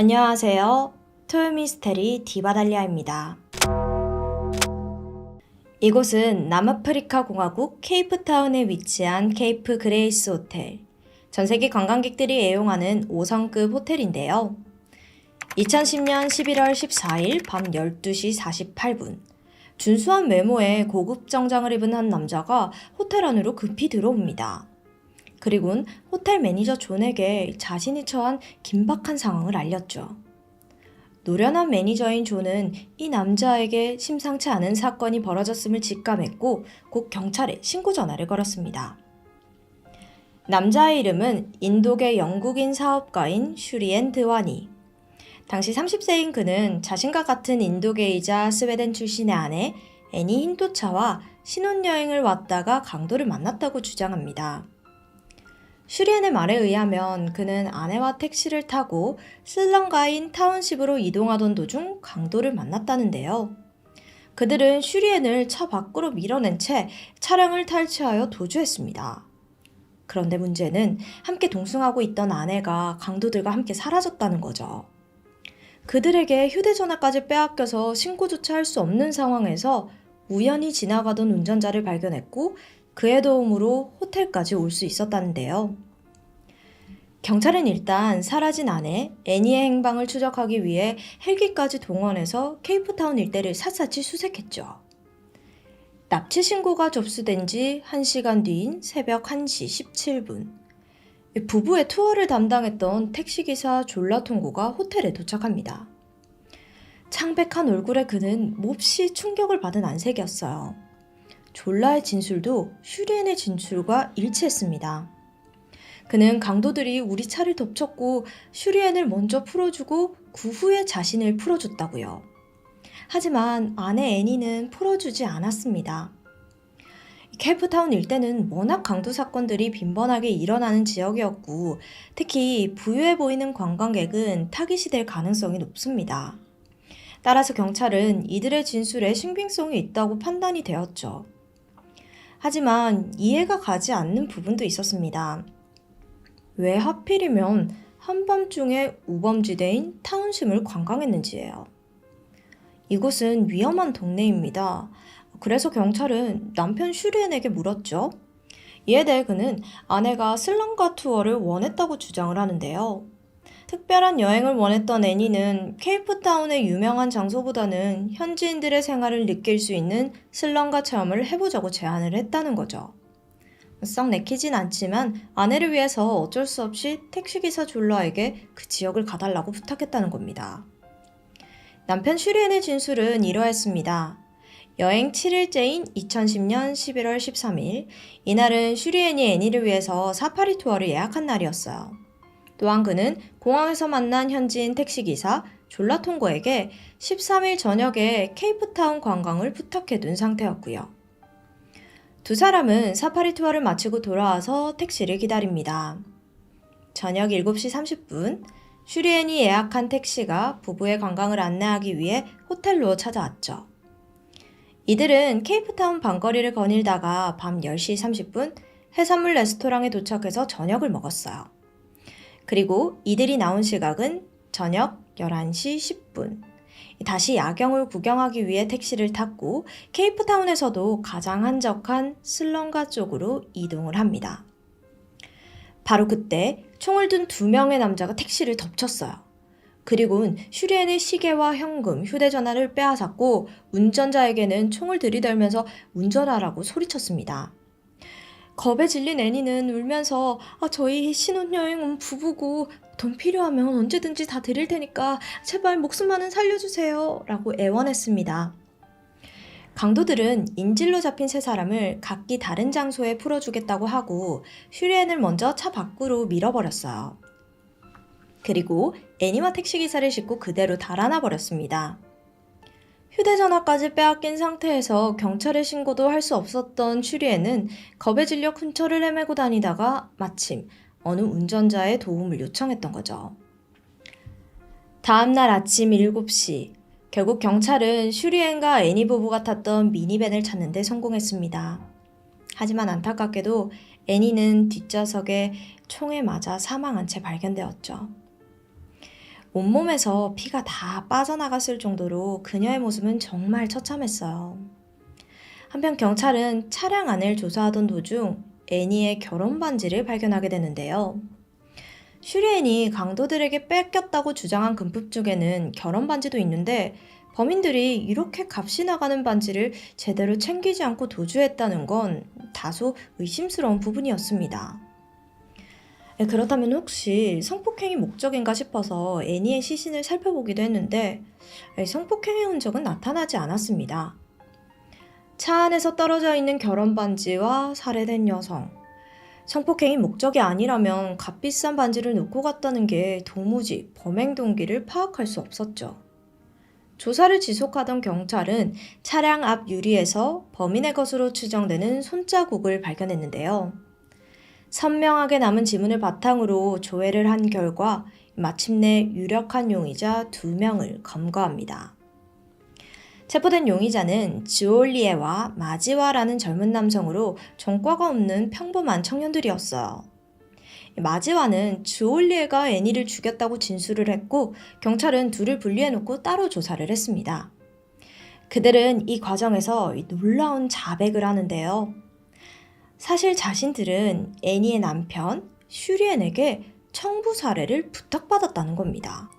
안녕하세요. 토요미스테리 디바달리아입니다. 이곳은 남아프리카 공화국 케이프타운에 위치한 케이프 그레이스 호텔. 전세계 관광객들이 애용하는 5성급 호텔인데요. 2010년 11월 14일 밤 12시 48분. 준수한 외모에 고급 정장을 입은 한 남자가 호텔 안으로 급히 들어옵니다. 그리고는 호텔 매니저 존에게 자신이 처한 긴박한 상황을 알렸죠. 노련한 매니저인 존은 이 남자에게 심상치 않은 사건이 벌어졌음을 직감했고 곧 경찰에 신고 전화를 걸었습니다. 남자의 이름은 인도계 영국인 사업가인 슈리엔 드와니. 당시 30세인 그는 자신과 같은 인도계이자 스웨덴 출신의 아내 애니 힌토차와 신혼여행을 왔다가 강도를 만났다고 주장합니다. 슈리엔의 말에 의하면 그는 아내와 택시를 타고 슬럼가인 타운십으로 이동하던 도중 강도를 만났다는데요. 그들은 슈리엔을 차 밖으로 밀어낸 채 차량을 탈취하여 도주했습니다. 그런데 문제는 함께 동승하고 있던 아내가 강도들과 함께 사라졌다는 거죠. 그들에게 휴대전화까지 빼앗겨서 신고조차 할 수 없는 상황에서 우연히 지나가던 운전자를 발견했고 그의 도움으로 호텔까지 올 수 있었다는데요. 경찰은 일단 사라진 아내 애니의 행방을 추적하기 위해 헬기까지 동원해서 케이프타운 일대를 샅샅이 수색했죠. 납치 신고가 접수된 지 1시간 뒤인 새벽 1시 17분. 부부의 투어를 담당했던 택시기사 졸라통고가 호텔에 도착합니다. 창백한 얼굴의 그는 몹시 충격을 받은 안색이었어요. 졸라의 진술도 슈리엔의 진술과 일치했습니다. 그는 강도들이 우리 차를 덮쳤고 슈리엔을 먼저 풀어주고 그 후에 자신을 풀어줬다고요. 하지만 아내 애니는 풀어주지 않았습니다. 케이프타운 일대는 워낙 강도 사건들이 빈번하게 일어나는 지역이었고 특히 부유해 보이는 관광객은 타깃이 될 가능성이 높습니다. 따라서 경찰은 이들의 진술에 신빙성이 있다고 판단이 되었죠. 하지만 이해가 가지 않는 부분도 있었습니다. 왜 하필이면 한밤중에 우범지대인 타운심을 관광했는지예요. 이곳은 위험한 동네입니다. 그래서 경찰은 남편 슈리엔에게 물었죠. 이에 대해 그는 아내가 슬럼가 투어를 원했다고 주장을 하는데요. 특별한 여행을 원했던 애니는 케이프타운의 유명한 장소보다는 현지인들의 생활을 느낄 수 있는 슬럼가 체험을 해보자고 제안을 했다는 거죠. 썩 내키진 않지만 아내를 위해서 어쩔 수 없이 택시기사 졸라에게 그 지역을 가달라고 부탁했다는 겁니다. 남편 슈리엔의 진술은 이러했습니다. 여행 7일째인 2010년 11월 13일, 이날은 슈리엔이 애니를 위해서 사파리 투어를 예약한 날이었어요. 또한 그는 공항에서 만난 현지인 택시기사 졸라통고에게 13일 저녁에 케이프타운 관광을 부탁해둔 상태였고요. 두 사람은 사파리 투어를 마치고 돌아와서 택시를 기다립니다. 저녁 7시 30분, 슈리엔이 예약한 택시가 부부의 관광을 안내하기 위해 호텔로 찾아왔죠. 이들은 케이프타운 밤거리를 거닐다가 밤 10시 30분 해산물 레스토랑에 도착해서 저녁을 먹었어요. 그리고 이들이 나온 시각은 저녁 11시 10분. 다시 야경을 구경하기 위해 택시를 탔고 케이프타운에서도 가장 한적한 슬럼가 쪽으로 이동을 합니다. 바로 그때 총을 든 2명의 남자가 택시를 덮쳤어요. 그리고는 슈리엔의 시계와 현금, 휴대전화를 빼앗았고 운전자에게는 총을 들이대면서 운전하라고 소리쳤습니다. 겁에 질린 애니는 울면서 저희 신혼여행 온 부부고 돈 필요하면 언제든지 다 드릴 테니까 제발 목숨만은 살려주세요 라고 애원했습니다. 강도들은 인질로 잡힌 3사람을 각기 다른 장소에 풀어주겠다고 하고 슈리엔을 먼저 차 밖으로 밀어버렸어요. 그리고 애니와 택시기사를 싣고 그대로 달아나 버렸습니다. 휴대전화까지 빼앗긴 상태에서 경찰에 신고도 할 수 없었던 슈리엔은 겁에 질려 근처를 헤매고 다니다가 마침 어느 운전자의 도움을 요청했던 거죠. 다음날 아침 7시, 결국 경찰은 슈리엔과 애니 부부가 탔던 미니밴을 찾는 데 성공했습니다. 하지만 안타깝게도 애니는 뒷좌석에 총에 맞아 사망한 채 발견되었죠. 온몸에서 피가 다 빠져나갔을 정도로 그녀의 모습은 정말 처참했어요. 한편 경찰은 차량 안을 조사하던 도중 애니의 결혼 반지를 발견하게 되는데요. 슈리앤이 강도들에게 뺏겼다고 주장한 금품 중에는 결혼 반지도 있는데 범인들이 이렇게 값이 나가는 반지를 제대로 챙기지 않고 도주했다는 건 다소 의심스러운 부분이었습니다. 그렇다면 혹시 성폭행이 목적인가 싶어서 애니의 시신을 살펴보기도 했는데 성폭행의 흔적은 나타나지 않았습니다. 차 안에서 떨어져 있는 결혼 반지와 살해된 여성. 성폭행이 목적이 아니라면 값비싼 반지를 놓고 갔다는 게 도무지 범행 동기를 파악할 수 없었죠. 조사를 지속하던 경찰은 차량 앞 유리에서 범인의 것으로 추정되는 손자국을 발견했는데요. 선명하게 남은 지문을 바탕으로 조회를 한 결과 마침내 유력한 용의자 2명을 검거합니다. 체포된 용의자는 즈올리에와 마지와라는 젊은 남성으로 전과가 없는 평범한 청년들이었어요. 마지와는 즈올리에가 애니를 죽였다고 진술을 했고 경찰은 둘을 분리해놓고 따로 조사를 했습니다. 그들은 이 과정에서 놀라운 자백을 하는데요. 사실 자신들은 애니의 남편 슈리엔에게 청부 살해를 부탁받았다는 겁니다.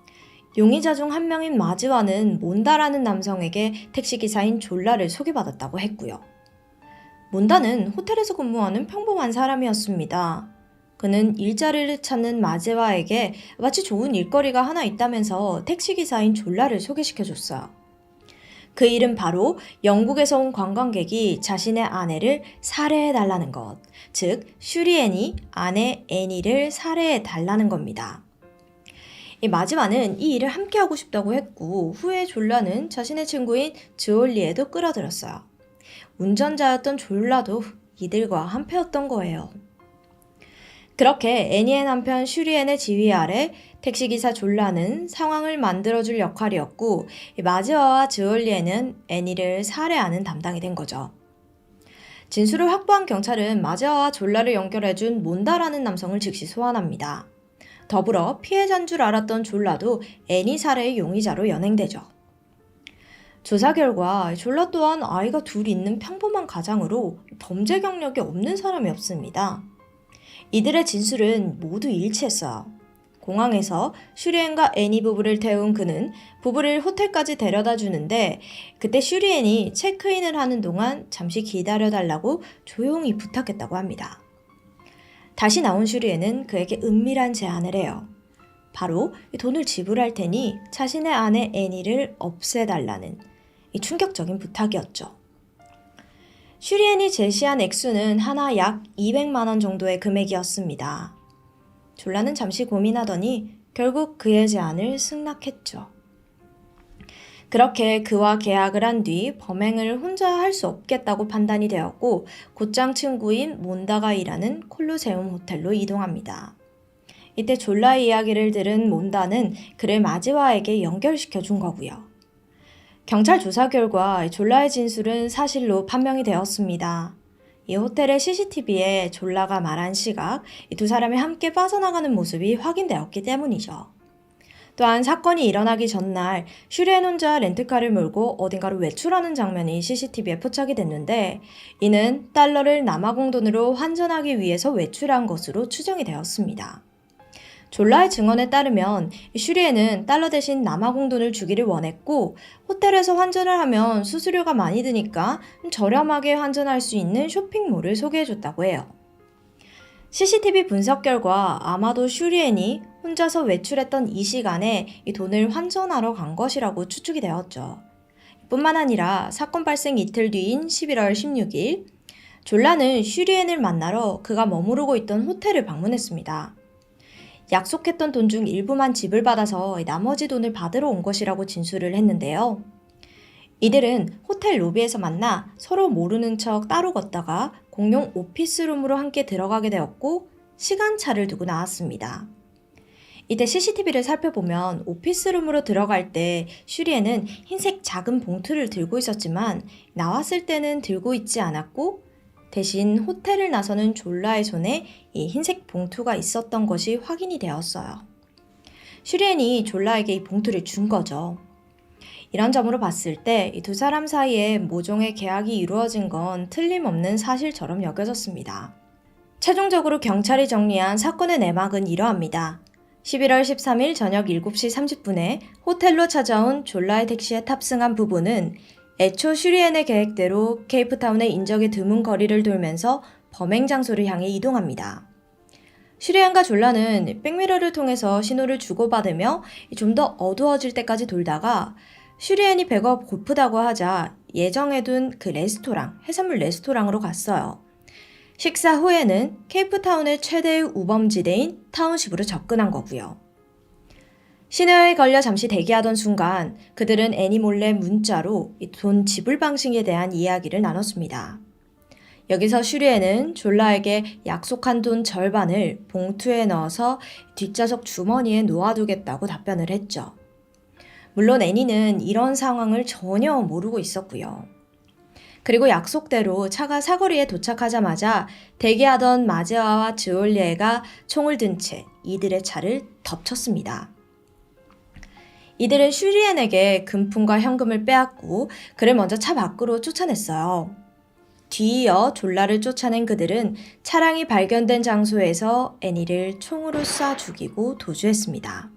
용의자 중 한 명인 마지와는 몬다라는 남성에게 택시기사인 졸라를 소개받았다고 했고요. 몬다는 호텔에서 근무하는 평범한 사람이었습니다. 그는 일자리를 찾는 마지와에게 마치 좋은 일거리가 하나 있다면서 택시기사인 졸라를 소개시켜줬어요. 그 일은 바로 영국에서 온 관광객이 자신의 아내를 살해해달라는 것, 즉 슈리앤이 아내 애니를 살해해달라는 겁니다. 이 마지막은 이 일을 함께 하고 싶다고 했고 후에 졸라는 자신의 친구인 즈올리에도 끌어들였어요. 운전자였던 졸라도 이들과 한패였던 거예요. 그렇게 애니의 남편 슈리엔의 지휘 아래 택시기사 졸라는 상황을 만들어줄 역할이었고 마지와와 즈올리에는 애니를 살해하는 담당이 된 거죠. 진술을 확보한 경찰은 마지와와 졸라를 연결해준 몬다라는 남성을 즉시 소환합니다. 더불어 피해자인 줄 알았던 졸라도 애니 살해의 용의자로 연행되죠. 조사 결과 졸라 또한 아이가 둘 있는 평범한 가장으로 범죄 경력이 없는 사람이었습니다. 이들의 진술은 모두 일치했어요. 공항에서 슈리엔과 애니 부부를 태운 그는 부부를 호텔까지 데려다 주는데 그때 슈리엔이 체크인을 하는 동안 잠시 기다려달라고 조용히 부탁했다고 합니다. 다시 나온 슈리엔은 그에게 은밀한 제안을 해요. 바로 돈을 지불할 테니 자신의 아내 애니를 없애달라는 이 충격적인 부탁이었죠. 슈리엔이 제시한 액수는 하나 약 200만 원 정도의 금액이었습니다. 졸라는 잠시 고민하더니 결국 그의 제안을 승낙했죠. 그렇게 그와 계약을 한 뒤 범행을 혼자 할 수 없겠다고 판단이 되었고 곧장 친구인 몬다가 일하는 콜로세움 호텔로 이동합니다. 이때 졸라의 이야기를 들은 몬다는 그를 마지와에게 연결시켜 준 거고요. 경찰 조사 결과 졸라의 진술은 사실로 판명이 되었습니다. 이 호텔의 CCTV에 졸라가 말한 시각, 이 두 사람이 함께 빠져나가는 모습이 확인되었기 때문이죠. 또한 사건이 일어나기 전날 슈리엔 혼자 렌트카를 몰고 어딘가로 외출하는 장면이 CCTV에 포착이 됐는데 이는 달러를 남아공돈으로 환전하기 위해서 외출한 것으로 추정이 되었습니다. 졸라의 증언에 따르면 슈리엔은 달러 대신 남아공돈을 주기를 원했고 호텔에서 환전을 하면 수수료가 많이 드니까 저렴하게 환전할 수 있는 쇼핑몰을 소개해줬다고 해요. CCTV 분석 결과 아마도 슈리엔이 혼자서 외출했던 이 시간에 이 돈을 환전하러 간 것이라고 추측이 되었죠. 뿐만 아니라 사건 발생 이틀 뒤인 11월 16일 졸라는 슈리엔을 만나러 그가 머무르고 있던 호텔을 방문했습니다. 약속했던 돈 중 일부만 지불받아서 나머지 돈을 받으러 온 것이라고 진술을 했는데요. 이들은 호텔 로비에서 만나 서로 모르는 척 따로 걷다가 공용 오피스룸으로 함께 들어가게 되었고 시간차를 두고 나왔습니다. 이때 CCTV를 살펴보면 오피스룸으로 들어갈 때 슈리엔은 흰색 작은 봉투를 들고 있었지만 나왔을 때는 들고 있지 않았고 대신 호텔을 나서는 졸라의 손에 이 흰색 봉투가 있었던 것이 확인이 되었어요. 슈리엔이 졸라에게 이 봉투를 준 거죠. 이런 점으로 봤을 때 이 두 사람 사이에 모종의 계약이 이루어진 건 틀림없는 사실처럼 여겨졌습니다. 최종적으로 경찰이 정리한 사건의 내막은 이러합니다. 11월 13일 저녁 7시 30분에 호텔로 찾아온 졸라의 택시에 탑승한 부부는 애초 슈리엔의 계획대로 케이프타운의 인적이 드문 거리를 돌면서 범행 장소를 향해 이동합니다. 슈리엔과 졸라는 백미러를 통해서 신호를 주고받으며 좀 더 어두워질 때까지 돌다가 슈리엔이 배가 고프다고 하자 예정해둔 그 레스토랑, 해산물 레스토랑으로 갔어요. 식사 후에는 케이프타운의 최대의 우범지대인 타운십으로 접근한 거고요. 신호에 걸려 잠시 대기하던 순간 그들은 애니 몰래 문자로 돈 지불 방식에 대한 이야기를 나눴습니다. 여기서 슈리엔은 졸라에게 약속한 돈 절반을 봉투에 넣어서 뒷좌석 주머니에 놓아두겠다고 답변을 했죠. 물론 애니는 이런 상황을 전혀 모르고 있었고요. 그리고 약속대로 차가 사거리에 도착하자마자 대기하던 마제아와 즈올리에가 총을 든 채 이들의 차를 덮쳤습니다. 이들은 슈리엔에게 금품과 현금을 빼앗고 그를 먼저 차 밖으로 쫓아냈어요. 뒤이어 졸라를 쫓아낸 그들은 차량이 발견된 장소에서 애니를 총으로 쏴 죽이고 도주했습니다.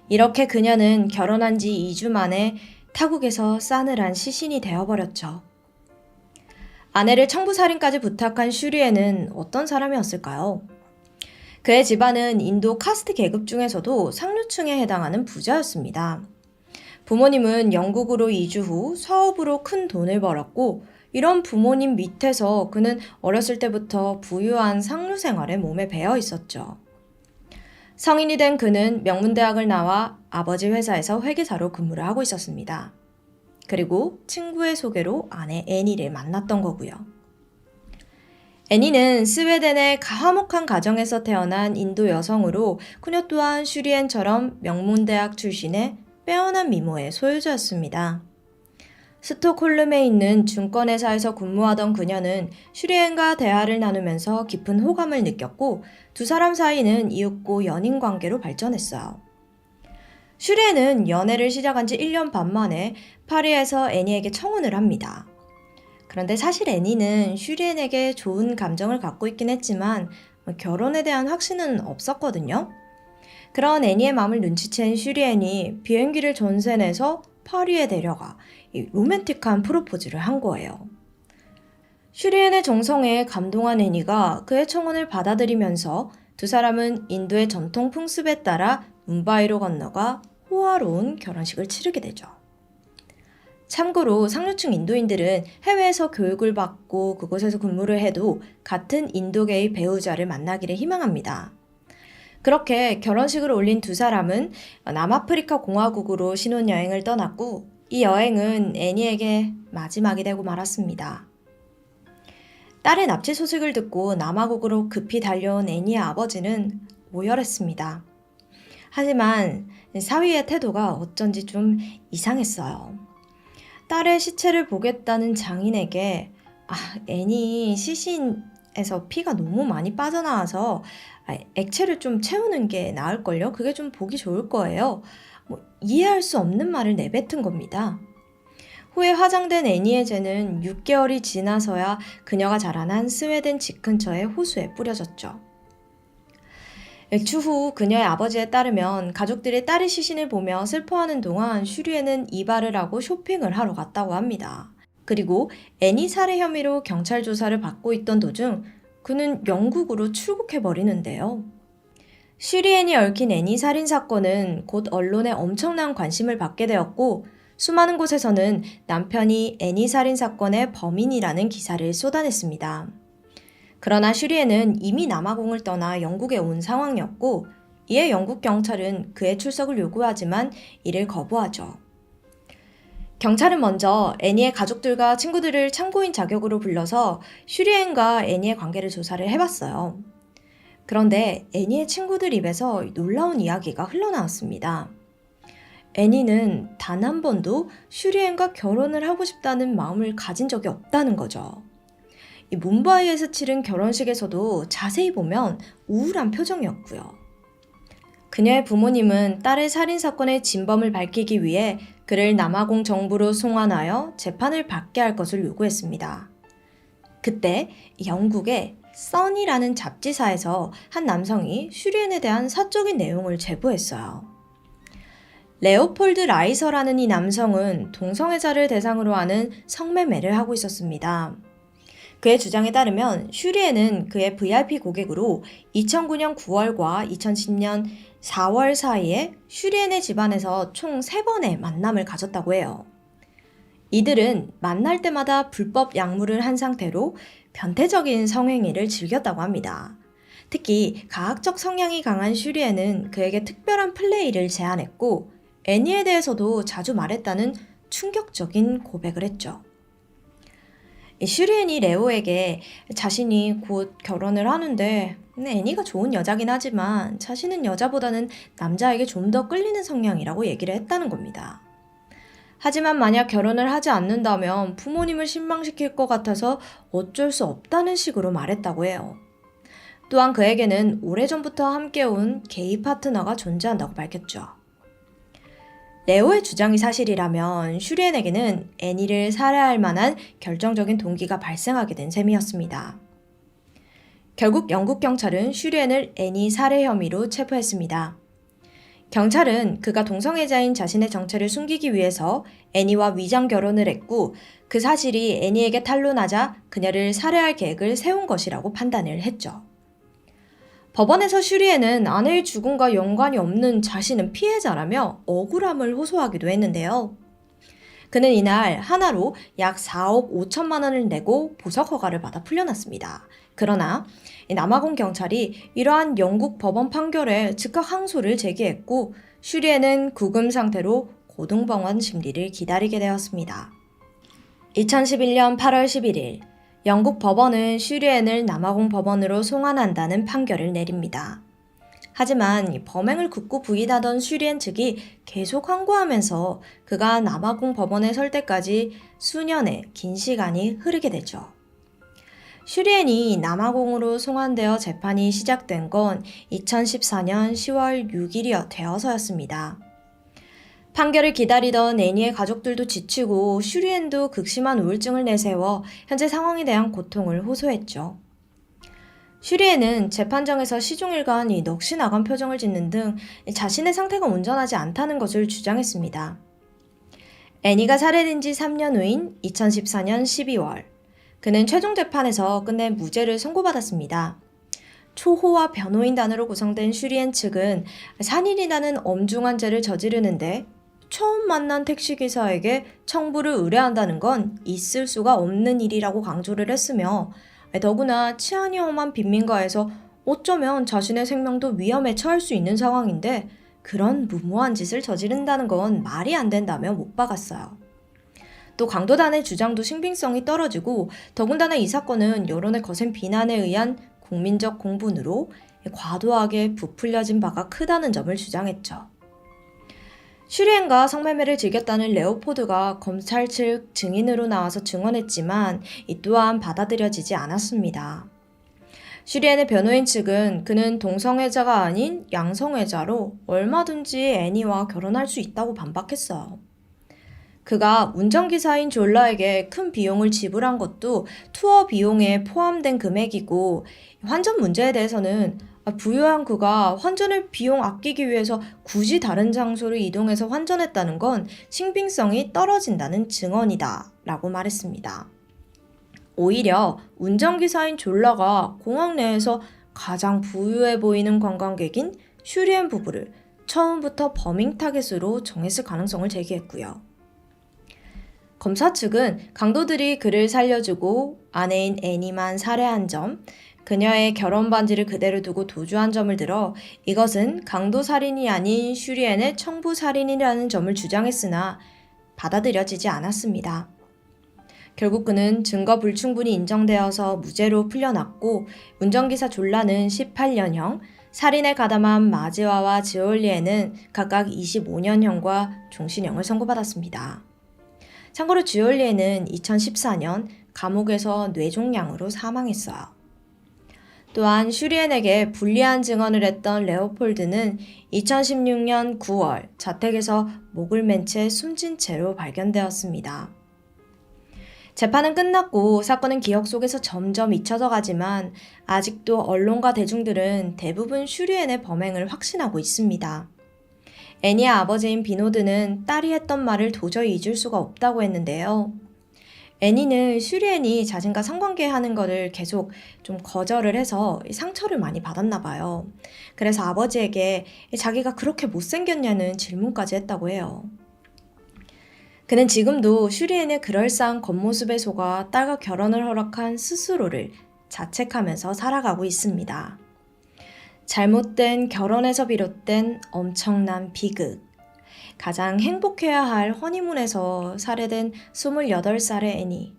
이렇게 그녀는 결혼한 지 2주 만에 타국에서 싸늘한 시신이 되어버렸죠. 아내를 청부살인까지 부탁한 슈리엔은 어떤 사람이었을까요? 그의 집안은 인도 카스트 계급 중에서도 상류층에 해당하는 부자였습니다. 부모님은 영국으로 이주 후 사업으로 큰 돈을 벌었고 이런 부모님 밑에서 그는 어렸을 때부터 부유한 상류 생활에 몸에 배어 있었죠. 성인이 된 그는 명문대학을 나와 아버지 회사에서 회계사로 근무를 하고 있었습니다. 그리고 친구의 소개로 아내 애니를 만났던 거고요. 애니는 스웨덴의 화목한 가정에서 태어난 인도 여성으로 그녀 또한 슈리엔처럼 명문대학 출신의 빼어난 미모의 소유자였습니다. 스톡홀름에 있는 증권회사에서 근무하던 그녀는 슈리엔과 대화를 나누면서 깊은 호감을 느꼈고 두 사람 사이는 이윽고 연인 관계로 발전했어요. 슈리엔은 연애를 시작한 지 1년 반 만에 파리에서 애니에게 청혼을 합니다. 그런데 사실 애니는 슈리엔에게 좋은 감정을 갖고 있긴 했지만 결혼에 대한 확신은 없었거든요. 그런 애니의 마음을 눈치챈 슈리엔이 비행기를 전세내서 파리에 데려가 로맨틱한 프로포즈를 한 거예요. 슈리엔의 정성에 감동한 애니가 그의 청혼을 받아들이면서 두 사람은 인도의 전통 풍습에 따라 뭄바이로 건너가 호화로운 결혼식을 치르게 되죠. 참고로 상류층 인도인들은 해외에서 교육을 받고 그곳에서 근무를 해도 같은 인도계의 배우자를 만나기를 희망합니다. 그렇게 결혼식을 올린 두 사람은 남아프리카 공화국으로 신혼여행을 떠났고 이 여행은 애니에게 마지막이 되고 말았습니다. 딸의 납치 소식을 듣고 남아국으로 급히 달려온 애니의 아버지는 오열했습니다. 하지만 사위의 태도가 어쩐지 좀 이상했어요. 딸의 시체를 보겠다는 장인에게 애니 시신에서 피가 너무 많이 빠져나와서 액체를 좀 채우는 게 나을걸요? 그게 좀 보기 좋을 거예요. 이해할 수 없는 말을 내뱉은 겁니다. 후에 화장된 애니의 죄는 6개월이 지나서야 그녀가 자라난 스웨덴 집 근처의 호수에 뿌려졌죠. 추후 그녀의 아버지에 따르면 가족들이 딸의 시신을 보며 슬퍼하는 동안 슈리엔은 이발을 하고 쇼핑을 하러 갔다고 합니다. 그리고 애니 살해 혐의로 경찰 조사를 받고 있던 도중 그는 영국으로 출국해버리는데요. 슈리엔이 얽힌 애니 살인 사건은 곧 언론에 엄청난 관심을 받게 되었고 수많은 곳에서는 남편이 애니 살인 사건의 범인이라는 기사를 쏟아냈습니다. 그러나 슈리엔은 이미 남아공을 떠나 영국에 온 상황이었고 이에 영국 경찰은 그의 출석을 요구하지만 이를 거부하죠. 경찰은 먼저 애니의 가족들과 친구들을 참고인 자격으로 불러서 슈리엔과 애니의 관계를 조사를 해봤어요. 그런데 애니의 친구들 입에서 놀라운 이야기가 흘러나왔습니다. 애니는 단 한 번도 슈리엔과 결혼을 하고 싶다는 마음을 가진 적이 없다는 거죠. 이 뭄바이에서 치른 결혼식에서도 자세히 보면 우울한 표정이었고요. 그녀의 부모님은 딸의 살인사건의 진범을 밝히기 위해 그를 남아공 정부로 송환하여 재판을 받게 할 것을 요구했습니다. 그때 영국의 써니라는 잡지사에서 한 남성이 슈리엔에 대한 사적인 내용을 제보했어요. 레오폴드 라이서라는 이 남성은 동성애자를 대상으로 하는 성매매를 하고 있었습니다. 그의 주장에 따르면 슈리엔은 그의 VIP 고객으로 2009년 9월과 2010년 4월 사이에 슈리엔의 집안에서 총 3번의 만남을 가졌다고 해요. 이들은 만날 때마다 불법 약물을 한 상태로 변태적인 성행위를 즐겼다고 합니다. 특히 가학적 성향이 강한 슈리엔은 그에게 특별한 플레이를 제안했고 애니에 대해서도 자주 말했다는 충격적인 고백을 했죠. 슈리엔이 레오에게 자신이 곧 결혼을 하는데 애니가 좋은 여자긴 하지만 자신은 여자보다는 남자에게 좀 더 끌리는 성향이라고 얘기를 했다는 겁니다. 하지만 만약 결혼을 하지 않는다면 부모님을 실망시킬 것 같아서 어쩔 수 없다는 식으로 말했다고 해요. 또한 그에게는 오래전부터 함께 온 게이 파트너가 존재한다고 밝혔죠. 레오의 주장이 사실이라면 슈리엔에게는 애니를 살해할 만한 결정적인 동기가 발생하게 된 셈이었습니다. 결국 영국 경찰은 슈리엔을 애니 살해 혐의로 체포했습니다. 경찰은 그가 동성애자인 자신의 정체를 숨기기 위해서 애니와 위장 결혼을 했고 그 사실이 애니에게 탄로나자 그녀를 살해할 계획을 세운 것이라고 판단을 했죠. 법원에서 슈리엔은 아내의 죽음과 연관이 없는 자신은 피해자라며 억울함을 호소하기도 했는데요. 그는 이날 하나로 약 4억 5천만 원을 내고 보석 허가를 받아 풀려났습니다. 그러나 남아공 경찰이 이러한 영국 법원 판결에 즉각 항소를 제기했고 슈리엔은 구금 상태로 고등법원 심리를 기다리게 되었습니다. 2011년 8월 11일 영국 법원은 슈리엔을 남아공 법원으로 송환한다는 판결을 내립니다. 하지만 범행을 굳고 부인하던 슈리엔 측이 계속 항고하면서 그가 남아공 법원에 설 때까지 수년의 긴 시간이 흐르게 되죠. 슈리엔이 남아공으로 송환되어 재판이 시작된 건 2014년 10월 6일이 되어서였습니다. 판결을 기다리던 애니의 가족들도 지치고 슈리엔도 극심한 우울증을 내세워 현재 상황에 대한 고통을 호소했죠. 슈리엔은 재판정에서 시종일관 넋이 나간 표정을 짓는 등 자신의 상태가 온전하지 않다는 것을 주장했습니다. 애니가 살해된 지 3년 후인 2014년 12월, 그는 최종 재판에서 끝내 무죄를 선고받았습니다. 초호화 변호인단으로 구성된 슈리엔 측은 살인이라는 엄중한 죄를 저지르는데 처음 만난 택시기사에게 청부를 의뢰한다는 건 있을 수가 없는 일이라고 강조를 했으며 더구나 치안이 험한 빈민가에서 어쩌면 자신의 생명도 위험에 처할 수 있는 상황인데 그런 무모한 짓을 저지른다는 건 말이 안 된다며 못 박았어요. 또 강도단의 주장도 신빙성이 떨어지고 더군다나 이 사건은 여론의 거센 비난에 의한 국민적 공분으로 과도하게 부풀려진 바가 크다는 점을 주장했죠. 슈리엔과 성매매를 즐겼다는 레오포드가 검찰 측 증인으로 나와서 증언했지만 이 또한 받아들여지지 않았습니다. 슈리엔의 변호인 측은 그는 동성애자가 아닌 양성애자로 얼마든지 애니와 결혼할 수 있다고 반박했어요. 그가 운전기사인 졸라에게 큰 비용을 지불한 것도 투어 비용에 포함된 금액이고 환전 문제에 대해서는 부유한 그가 환전을 비용 아끼기 위해서 굳이 다른 장소로 이동해서 환전했다는 건 신빙성이 떨어진다는 증언이다 라고 말했습니다. 오히려 운전기사인 졸라가 공항 내에서 가장 부유해 보이는 관광객인 슈리엔 부부를 처음부터 범행 타겟으로 정했을 가능성을 제기했고요. 검사 측은 강도들이 그를 살려주고 아내인 애니만 살해한 점, 그녀의 결혼 반지를 그대로 두고 도주한 점을 들어 이것은 강도 살인이 아닌 슈리엔의 청부 살인이라는 점을 주장했으나 받아들여지지 않았습니다. 결국 그는 증거 불충분이 인정되어서 무죄로 풀려났고 운전기사 졸라는 18년형, 살인에 가담한 마지와와 지올리에는 각각 25년형과 종신형을 선고받았습니다. 참고로 지올리에는 2014년 감옥에서 뇌종양으로 사망했어요. 또한 슈리엔에게 불리한 증언을 했던 레오폴드는 2016년 9월 자택에서 목을 맨 채 숨진 채로 발견되었습니다. 재판은 끝났고 사건은 기억 속에서 점점 잊혀져 가지만 아직도 언론과 대중들은 대부분 슈리엔의 범행을 확신하고 있습니다. 애니의 아버지인 비노드는 딸이 했던 말을 도저히 잊을 수가 없다고 했는데요. 애니는 슈리엔이 자신과 성관계하는 것을 계속 좀 거절을 해서 상처를 많이 받았나 봐요. 그래서 아버지에게 자기가 그렇게 못생겼냐는 질문까지 했다고 해요. 그는 지금도 슈리엔의 그럴싸한 겉모습에 속아 딸과 결혼을 허락한 스스로를 자책하면서 살아가고 있습니다. 잘못된 결혼에서 비롯된 엄청난 비극. 가장 행복해야 할 허니문에서 살해된 28살의 애니.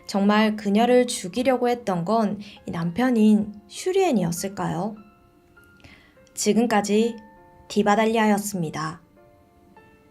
정말 그녀를 죽이려고 했던 건 남편인 슈리엔이었을까요? 지금까지 디바달리아였습니다.